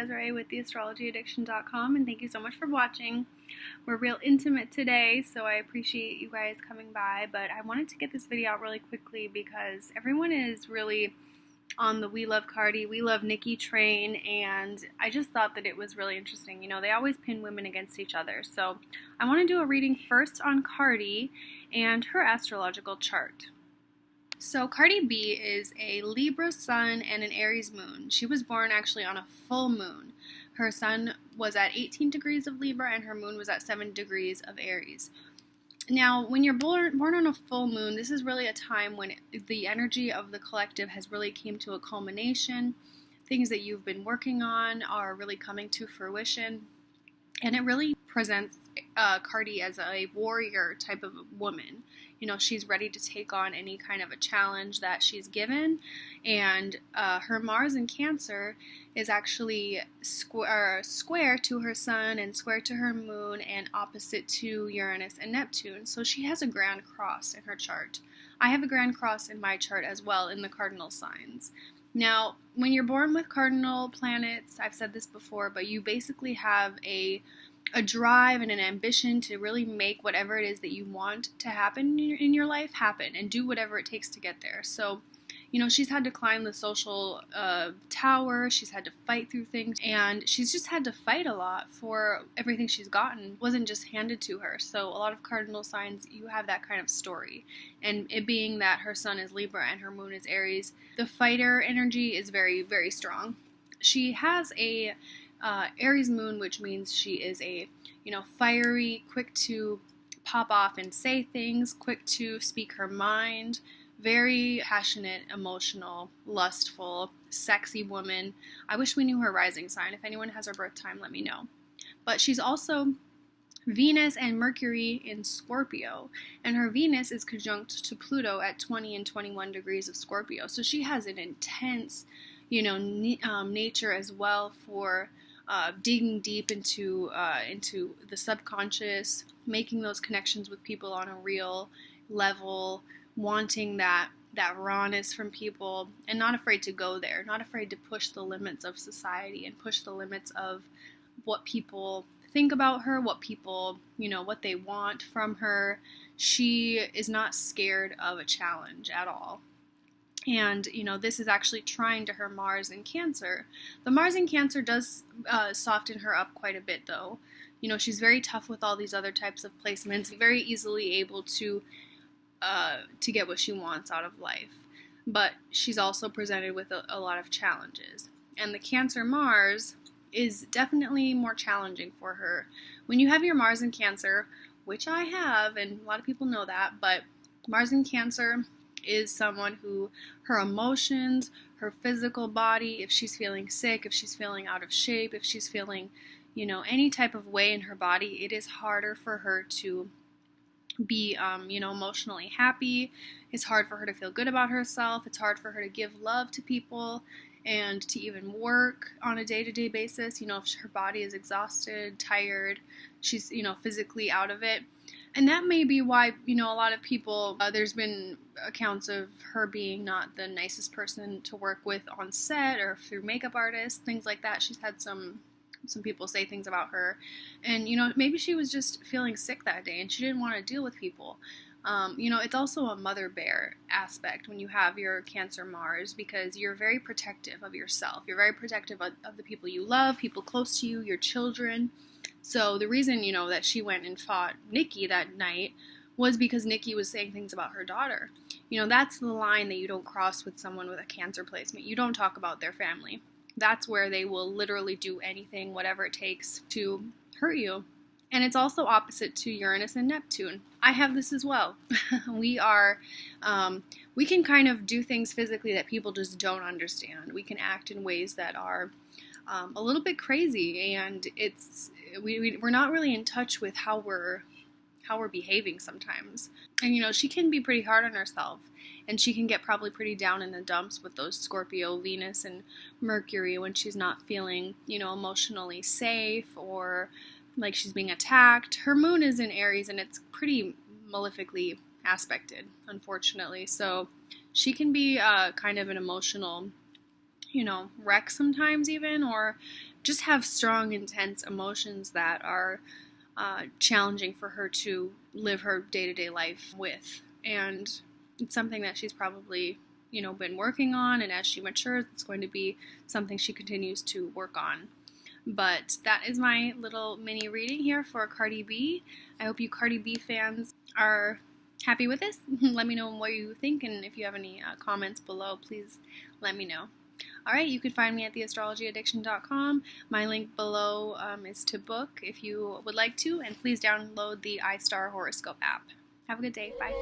Desiree with theastrologyaddiction.com, and thank you so much for watching. We're real intimate today, so I appreciate you guys coming by, but I wanted to get this video out really quickly because everyone is really on the We Love Cardi, We Love Nicki train, and I just thought that it was really interesting. You know, they always pin women against each other, so I want to do a reading first on Cardi and her astrological chart. So Cardi B is a Libra sun and an Aries moon. She was born actually on a full moon. Her sun was at 18 degrees of Libra and her moon was at 7 degrees of Aries. Now, when you're born on a full moon, this is really a time when the energy of the collective has really came to a culmination. Things that you've been working on are really coming to fruition. And it really presents Cardi as a warrior type of woman. You know, she's ready to take on any kind of a challenge that she's given. And her Mars in Cancer is actually square to her sun and square to her moon and opposite to Uranus and Neptune. So she has a grand cross in her chart. I have a grand cross in my chart as well in the cardinal signs. Now, when you're born with cardinal planets, I've said this before, but you basically have a drive and an ambition to really make whatever it is that you want to happen in your life happen and do whatever it takes to get there. So, you know, she's had to climb the social tower, she's had to fight through things, and she's just had to fight a lot for everything she's gotten. It wasn't just handed to her. So a lot of cardinal signs, you have that kind of story. And it being that her sun is Libra and her moon is Aries, the fighter energy is very, very strong. She has a Aries moon, which means she is a, you know, fiery, quick to pop off and say things, quick to speak her mind, very passionate, emotional, lustful, sexy woman. I wish we knew her rising sign. If anyone has her birth time, let me know. But she's also Venus and Mercury in Scorpio, and her Venus is conjunct to Pluto at 20 and 21 degrees of Scorpio. So she has an intense, you know, nature as well for digging deep into the subconscious, making those connections with people on a real level, wanting that rawness from people, and not afraid to go there, not afraid to push the limits of society and push the limits of what people think about her, what people, you know, what they want from her. She is not scared of a challenge at all. And, you know, this is actually trying to her Mars in Cancer. The Mars in Cancer does soften her up quite a bit, though. You know, she's very tough with all these other types of placements, very easily able to get what she wants out of life. But she's also presented with a lot of challenges. And the Cancer Mars is definitely more challenging for her. When you have your Mars in Cancer, which I have, and a lot of people know that, but Mars in Cancer is someone who her emotions, her physical body, if she's feeling sick, if she's feeling out of shape, if she's feeling, you know, any type of way in her body, it is harder for her to be, you know, emotionally happy. It's hard for her to feel good about herself. It's hard for her to give love to people and to even work on a day-to-day basis. You know, if her body is exhausted, tired, she's, you know, physically out of it. And that may be why, you know, a lot of people, there's been accounts of her being not the nicest person to work with on set or through makeup artists, things like that. She's had some people say things about her. And, you know, maybe she was just feeling sick that day and she didn't want to deal with people. You know, it's also a mother bear aspect when you have your Cancer Mars, because you're very protective of yourself. You're very protective of the people you love, people close to you, your children. So the reason, you know, that she went and fought Nicki that night was because Nicki was saying things about her daughter. You know, that's the line that you don't cross with someone with a Cancer placement. You don't talk about their family. That's where they will literally do anything, whatever it takes to hurt you. And it's also opposite to Uranus and Neptune. I have this as well. We can kind of do things physically that people just don't understand. We can act in ways that are a little bit crazy, and we're not really in touch with how we're behaving sometimes. And, you know, she can be pretty hard on herself, and she can get probably pretty down in the dumps with those Scorpio, Venus, and Mercury when she's not feeling, you know, emotionally safe or like she's being attacked. Her moon is in Aries, and it's pretty malefically aspected, unfortunately. So she can be kind of an emotional, wreck sometimes even, or just have strong, intense emotions that are challenging for her to live her day-to-day life with. And it's something that she's probably, been working on, and as she matures, it's going to be something she continues to work on. But that is my little mini reading here for Cardi B. I hope you Cardi B fans are happy with this. Let me know what you think, and if you have any comments below, please let me know. Alright, you can find me at theastrologyaddiction.com. My link below is to book if you would like to, and please download the iStar Horoscope app. Have a good day. Bye.